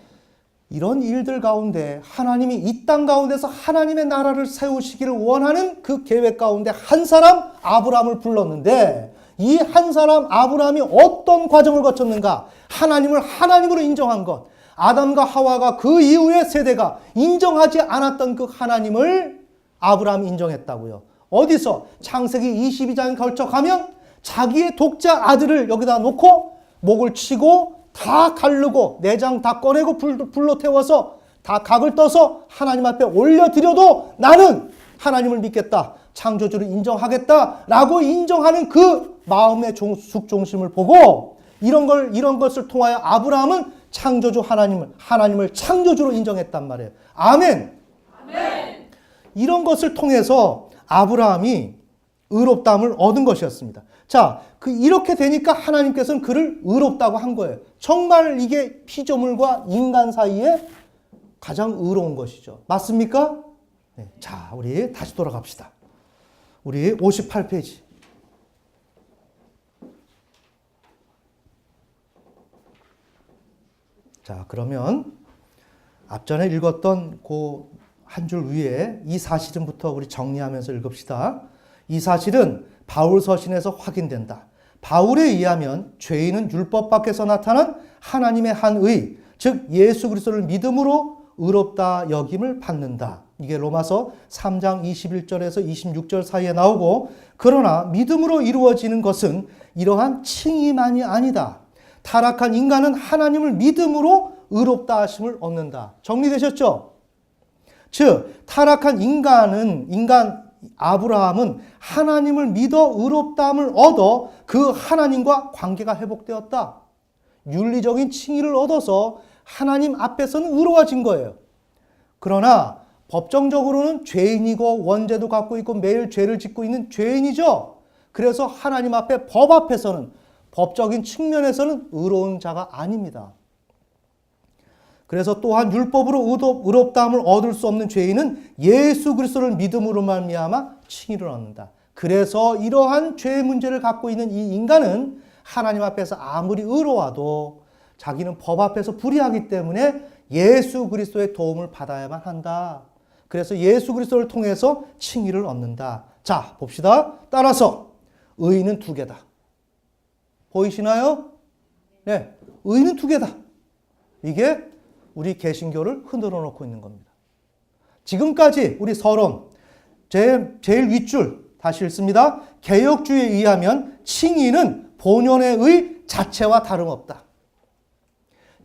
이런 일들 가운데 하나님이 이 땅 가운데서 하나님의 나라를 세우시기를 원하는 그 계획 가운데 한 사람 아브라함을 불렀는데, 이 한 사람 아브라함이 어떤 과정을 거쳤는가? 하나님을 하나님으로 인정한 것. 아담과 하와가 그 이후의 세대가 인정하지 않았던 그 하나님을 아브라함이 인정했다고요. 어디서? 창세기 22장에 걸쳐 가면 자기의 독자 아들을 여기다 놓고 목을 치고 다 가르고 내장 다 꺼내고 불로 태워서 다 각을 떠서 하나님 앞에 올려드려도 나는 하나님을 믿겠다, 창조주를 인정하겠다라고 인정하는 그 마음의 숙종심을 보고 이런 것을 통하여 아브라함은 창조주 하나님을 창조주로 인정했단 말이에요. 아멘. 아멘. 이런 것을 통해서 아브라함이 의롭다함을 얻은 것이었습니다. 자, 이렇게 되니까 하나님께서는 그를 의롭다고 한 거예요. 정말 이게 피조물과 인간 사이에 가장 의로운 것이죠. 맞습니까? 네. 자, 우리 다시 돌아갑시다. 우리 58페이지. 자, 그러면 앞전에 읽었던 그 한 줄 위에 이 사실은부터 우리 정리하면서 읽읍시다. 이 사실은 바울 서신에서 확인된다. 바울에 의하면 죄인은 율법 밖에서 나타난 하나님의 한 의, 즉 예수 그리스도를 믿음으로 의롭다 여김을 받는다. 이게 로마서 3장 21절에서 26절 사이에 나오고, 그러나 믿음으로 이루어지는 것은 이러한 칭의만이 아니다. 타락한 인간은 하나님을 믿음으로 의롭다 하심을 얻는다. 정리되셨죠? 즉 타락한 아브라함은 하나님을 믿어 의롭다함을 얻어 그 하나님과 관계가 회복되었다. 윤리적인 칭의를 얻어서 하나님 앞에서는 의로워진 거예요. 그러나 법정적으로는 죄인이고 원죄도 갖고 있고 매일 죄를 짓고 있는 죄인이죠. 그래서 하나님 앞에 법 앞에서는, 법적인 측면에서는 의로운 자가 아닙니다. 그래서 또한 율법으로 의롭다함을 얻을 수 없는 죄인은 예수 그리스도를 믿음으로 말미암아 칭의를 얻는다. 그래서 이러한 죄의 문제를 갖고 있는 이 인간은 하나님 앞에서 아무리 의로워도 자기는 법 앞에서 불의하기 때문에 예수 그리스도의 도움을 받아야만 한다. 그래서 예수 그리스도를 통해서 칭의를 얻는다. 자, 봅시다. 따라서 의인은 두 개다. 보이시나요? 네, 의인은 두 개다. 이게 우리 개신교를 흔들어 놓고 있는 겁니다. 지금까지 우리 서론, 제일 윗줄 다시 읽습니다. 개혁주의에 의하면 칭의는 본연의 의 자체와 다름없다.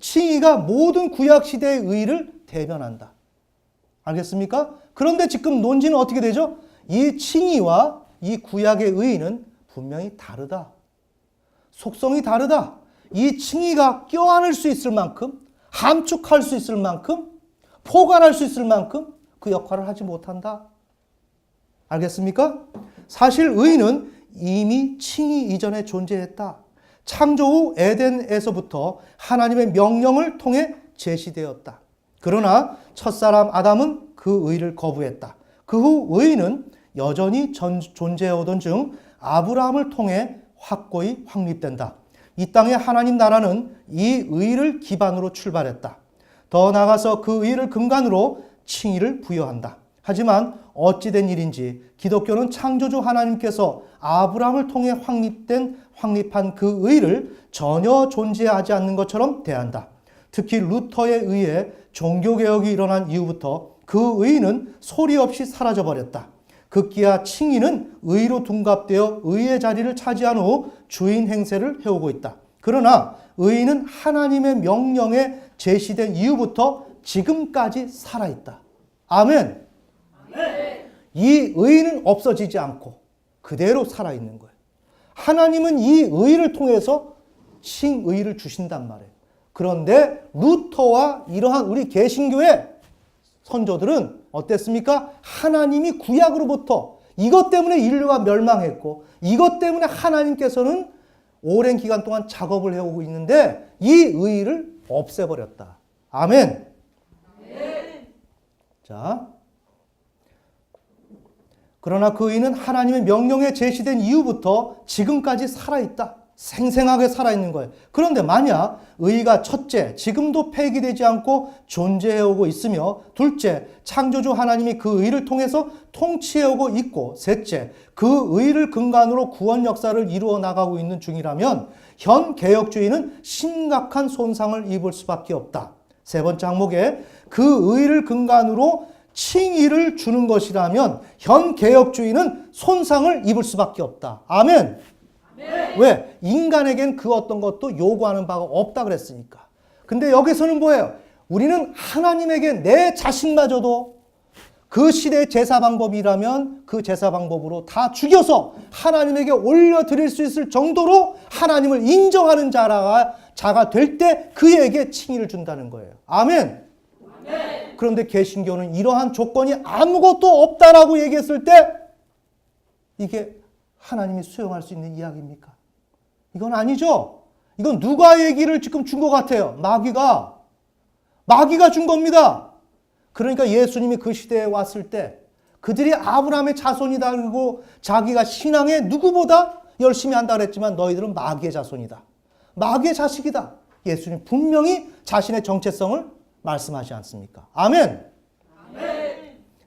칭의가 모든 구약시대의 의를 대변한다. 알겠습니까? 그런데 지금 논지는 어떻게 되죠? 이 칭의와 이 구약의 의는 분명히 다르다. 속성이 다르다. 이 칭의가 껴안을 수 있을 만큼, 함축할 수 있을 만큼, 포괄할 수 있을 만큼 그 역할을 하지 못한다. 알겠습니까? 사실 의는 이미 칭의 이전에 존재했다. 창조 후 에덴에서부터 하나님의 명령을 통해 제시되었다. 그러나 첫사람 아담은 그 의를 거부했다. 그 후 의는 여전히 존재해오던 중 아브라함을 통해 확고히 확립된다. 이 땅의 하나님 나라는 이 의를 기반으로 출발했다. 더 나아가서 그 의를 근간으로 칭의를 부여한다. 하지만 어찌된 일인지 기독교는 창조주 하나님께서 아브라함을 통해 확립한 그 의를 전혀 존재하지 않는 것처럼 대한다. 특히 루터에 의해 종교개혁이 일어난 이후부터 그 의는 소리 없이 사라져버렸다. 급기야 칭의는 의로 둔갑되어 의의 자리를 차지한 후 주인 행세를 해오고 있다. 그러나 의인은 하나님의 명령에 제시된 이후부터 지금까지 살아있다. 아멘. 이 의인은 없어지지 않고 그대로 살아있는 거예요. 하나님은 이 의를 통해서 칭의를 주신단 말이에요. 그런데 루터와 이러한 우리 개신교의 선조들은 어땠습니까? 하나님이 구약으로부터 이것 때문에 인류가 멸망했고 이것 때문에 하나님께서는 오랜 기간 동안 작업을 해오고 있는데 이 의를 없애버렸다. 아멘. 자, 그러나 그 의는 하나님의 명령에 제시된 이후부터 지금까지 살아있다. 생생하게 살아있는 거예요. 그런데 만약 의가 첫째, 지금도 폐기되지 않고 존재해오고 있으며 둘째, 창조주 하나님이 그 의를 통해서 통치해오고 있고 셋째, 그 의를 근간으로 구원 역사를 이루어 나가고 있는 중이라면 현 개혁주의는 심각한 손상을 입을 수밖에 없다. 세 번째 항목에 그 의를 근간으로 칭의를 주는 것이라면 현 개혁주의는 손상을 입을 수밖에 없다. 아멘. 왜? 인간에겐 그 어떤 것도 요구하는 바가 없다 그랬으니까. 근데 여기서는 뭐예요? 우리는 하나님에게 내 자신마저도 그 시대의 제사 방법이라면 그 제사 방법으로 다 죽여서 하나님에게 올려드릴 수 있을 정도로 하나님을 인정하는 자가 될 때 그에게 칭의를 준다는 거예요. 아멘. 그런데 개신교는 이러한 조건이 아무것도 없다라고 얘기했을 때 이게 하나님이 수용할 수 있는 이야기입니까? 이건 아니죠. 이건 누가 얘기를 지금 준 것 같아요? 마귀가 준 겁니다. 그러니까 예수님이 그 시대에 왔을 때 그들이 아브라함의 자손이다 그리고 자기가 신앙에 누구보다 열심히 한다 그랬지만 너희들은 마귀의 자손이다. 마귀의 자식이다. 예수님 분명히 자신의 정체성을 말씀하지 않습니까? 아멘.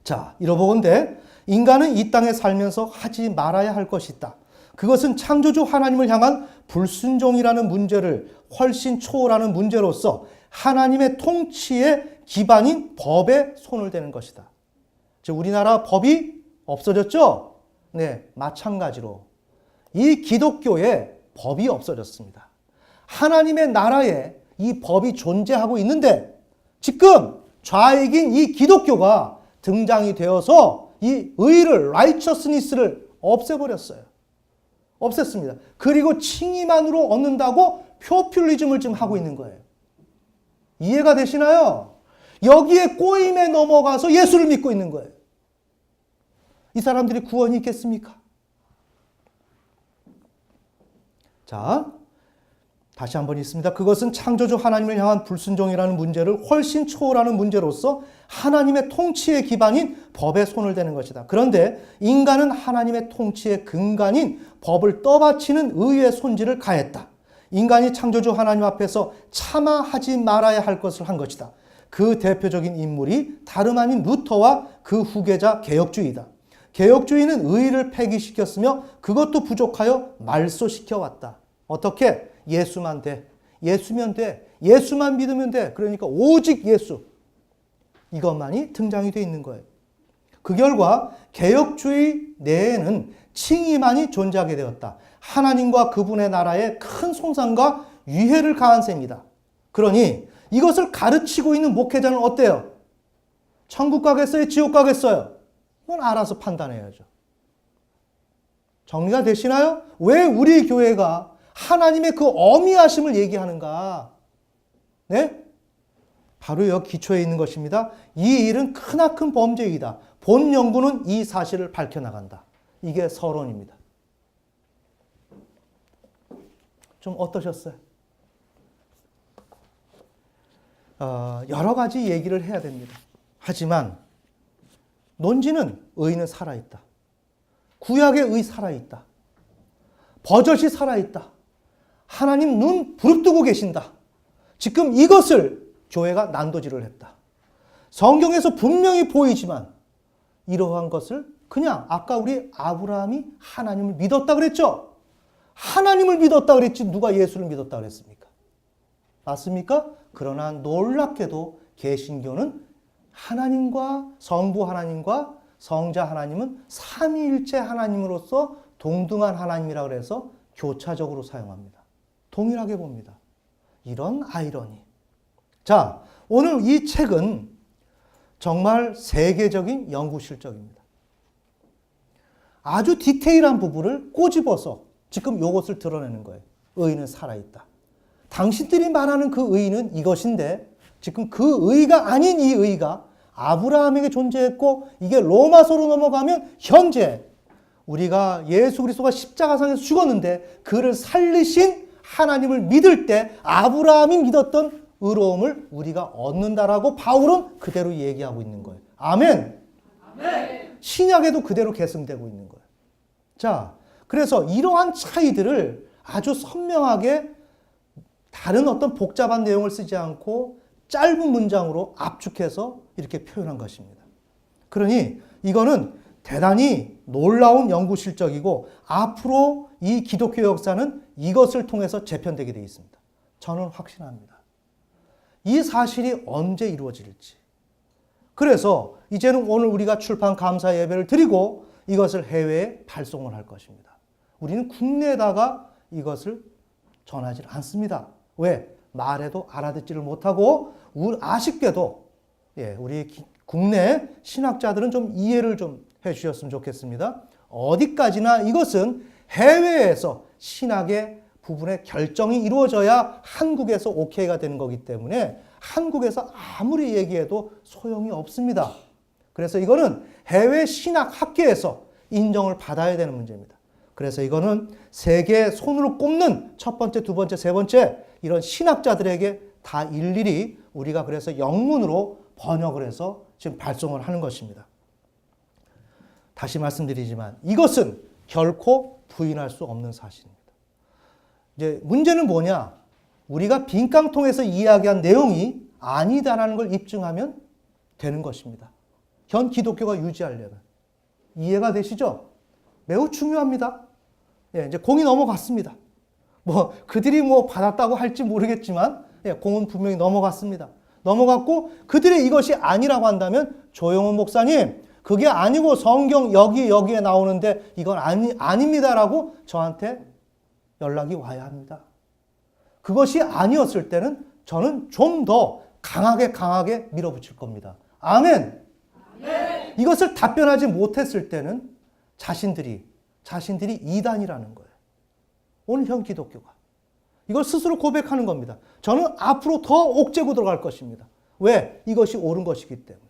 자, 이러보건대 인간은 이 땅에 살면서 하지 말아야 할 것이 있다. 그것은 창조주 하나님을 향한 불순종이라는 문제를 훨씬 초월하는 문제로서 하나님의 통치의 기반인 법에 손을 대는 것이다. 즉 우리나라 법이 없어졌죠? 네, 마찬가지로 이 기독교의 법이 없어졌습니다. 하나님의 나라에 이 법이 존재하고 있는데 지금 좌익인 이 기독교가 등장이 되어서 이 의를, righteousness를 없애버렸어요. 없앴습니다. 그리고 칭의만으로 얻는다고 표퓰리즘을 지금 하고 있는 거예요. 이해가 되시나요? 여기에 꼬임에 넘어가서 예수를 믿고 있는 거예요. 이 사람들이 구원이 있겠습니까? 자, 다시 한번 있습니다. 그것은 창조주 하나님을 향한 불순종이라는 문제를 훨씬 초월하는 문제로서 하나님의 통치의 기반인 법에 손을 대는 것이다. 그런데 인간은 하나님의 통치의 근간인 법을 떠받치는 의의 손질을 가했다. 인간이 창조주 하나님 앞에서 차마 하지 말아야 할 것을 한 것이다. 그 대표적인 인물이 다름 아닌 루터와 그 후계자 개혁주의다. 개혁주의는 의를 폐기시켰으며 그것도 부족하여 말소시켜왔다. 어떻게? 예수만 돼. 예수면 돼. 예수만 믿으면 돼. 그러니까 오직 예수. 이것만이 등장이 되어 있는 거예요. 그 결과 개혁주의 내에는 칭의만이 존재하게 되었다. 하나님과 그분의 나라에 큰 손상과 위해를 가한 셈이다. 그러니 이것을 가르치고 있는 목회자는 어때요? 천국 가겠어요? 지옥 가겠어요? 이건 알아서 판단해야죠. 정리가 되시나요? 왜 우리 교회가 하나님의 그 어미하심을 얘기하는가? 네? 바로 여기 기초에 있는 것입니다. 이 일은 크나큰 범죄이다. 본 연구는 이 사실을 밝혀나간다. 이게 서론입니다. 좀 어떠셨어요? 여러 가지 얘기를 해야 됩니다. 하지만 논지는 의는 살아있다. 구약의 의 살아있다. 버젓이 살아있다. 하나님 눈 부릅뜨고 계신다. 지금 이것을 교회가 난도질을 했다. 성경에서 분명히 보이지만 이러한 것을 그냥 아까 우리 아브라함이 하나님을 믿었다 그랬죠? 하나님을 믿었다 그랬지 누가 예수를 믿었다 그랬습니까? 맞습니까? 그러나 놀랍게도 개신교는 하나님과 성부 하나님과 성자 하나님은 삼위일체 하나님으로서 동등한 하나님이라 그래서 교차적으로 사용합니다. 동일하게 봅니다. 이런 아이러니. 자, 오늘 이 책은 정말 세계적인 연구 실적입니다. 아주 디테일한 부분을 꼬집어서 지금 이것을 드러내는 거예요. 의인은 살아있다. 당신들이 말하는 그 의인은 이것인데 지금 그 의가 아닌 이 의가 아브라함에게 존재했고 이게 로마서로 넘어가면 현재 우리가 예수 그리스도가 십자가상에서 죽었는데 그를 살리신 하나님을 믿을 때 아브라함이 믿었던 의로움을 우리가 얻는다라고 바울은 그대로 얘기하고 있는 거예요. 아멘. 아멘. 신약에도 그대로 계승되고 있는 거예요. 자, 그래서 이러한 차이들을 아주 선명하게 다른 어떤 복잡한 내용을 쓰지 않고 짧은 문장으로 압축해서 이렇게 표현한 것입니다. 그러니 이거는 대단히 놀라운 연구 실적이고 앞으로 이 기독교 역사는 이것을 통해서 재편되게 되어 있습니다. 저는 확신합니다. 이 사실이 언제 이루어질지. 그래서 이제는 오늘 우리가 출판 감사 예배를 드리고 이것을 해외에 발송을 할 것입니다. 우리는 국내에다가 이것을 전하지 않습니다. 왜? 말해도 알아듣지를 못하고 아쉽게도 우리 국내 신학자들은 좀 이해를 좀 해주셨으면 좋겠습니다. 어디까지나 이것은 해외에서 신학의 부분의 결정이 이루어져야 한국에서 오케이가 되는 거기 때문에 한국에서 아무리 얘기해도 소용이 없습니다. 그래서 이거는 해외 신학 학계에서 인정을 받아야 되는 문제입니다. 그래서 이거는 세계 손으로 꼽는 첫 번째, 두 번째, 세 번째 이런 신학자들에게 다 일일이 우리가 그래서 영문으로 번역을 해서 지금 발송을 하는 것입니다. 다시 말씀드리지만 이것은 결코 부인할 수 없는 사실입니다. 이제 문제는 뭐냐? 우리가 빈깡통에서 이야기한 내용이 아니다라는 걸 입증하면 되는 것입니다. 현 기독교가 유지하려면. 이해가 되시죠? 매우 중요합니다. 이제 공이 넘어갔습니다. 그들이 받았다고 할지 모르겠지만, 공은 분명히 넘어갔습니다. 넘어갔고, 그들이 이것이 아니라고 한다면, 조용훈 목사님, 그게 아니고 성경 여기에 나오는데, 이건 아닙니다라고 저한테 연락이 와야 합니다. 그것이 아니었을 때는 저는 좀 더 강하게 밀어붙일 겁니다. 아멘! 아멘. 이것을 답변하지 못했을 때는 자신들이 이단이라는 거예요. 오늘 현 기독교가. 이걸 스스로 고백하는 겁니다. 저는 앞으로 더 옥죄고 들어갈 것입니다. 왜? 이것이 옳은 것이기 때문에.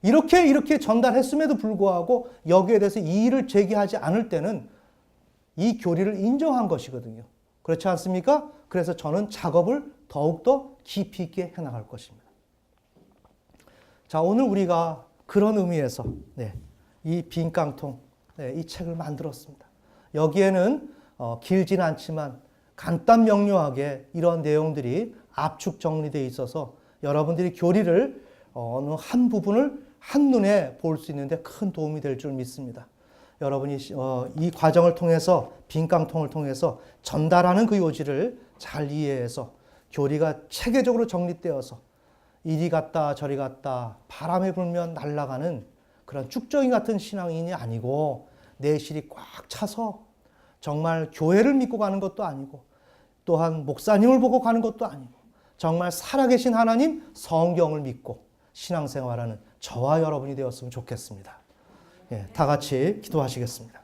이렇게 전달했음에도 불구하고 여기에 대해서 이의를 제기하지 않을 때는 이 교리를 인정한 것이거든요. 그렇지 않습니까? 그래서 저는 작업을 더욱더 깊이 있게 해나갈 것입니다. 자, 오늘 우리가 그런 의미에서 이 빈깡통, 이 책을 만들었습니다. 여기에는 길진 않지만 간단 명료하게 이런 내용들이 압축 정리되어 있어서 여러분들이 교리를 어느 한 부분을 한눈에 볼 수 있는데 큰 도움이 될 줄 믿습니다. 여러분이 이 과정을 통해서 빈깡통을 통해서 전달하는 그 요지를 잘 이해해서 교리가 체계적으로 정립되어서 이리 갔다 저리 갔다 바람에 불면 날아가는 그런 쭉정이 같은 신앙인이 아니고 내실이 꽉 차서 정말 교회를 믿고 가는 것도 아니고 또한 목사님을 보고 가는 것도 아니고 정말 살아계신 하나님 성경을 믿고 신앙생활하는 저와 여러분이 되었으면 좋겠습니다. 다 같이 기도하시겠습니다.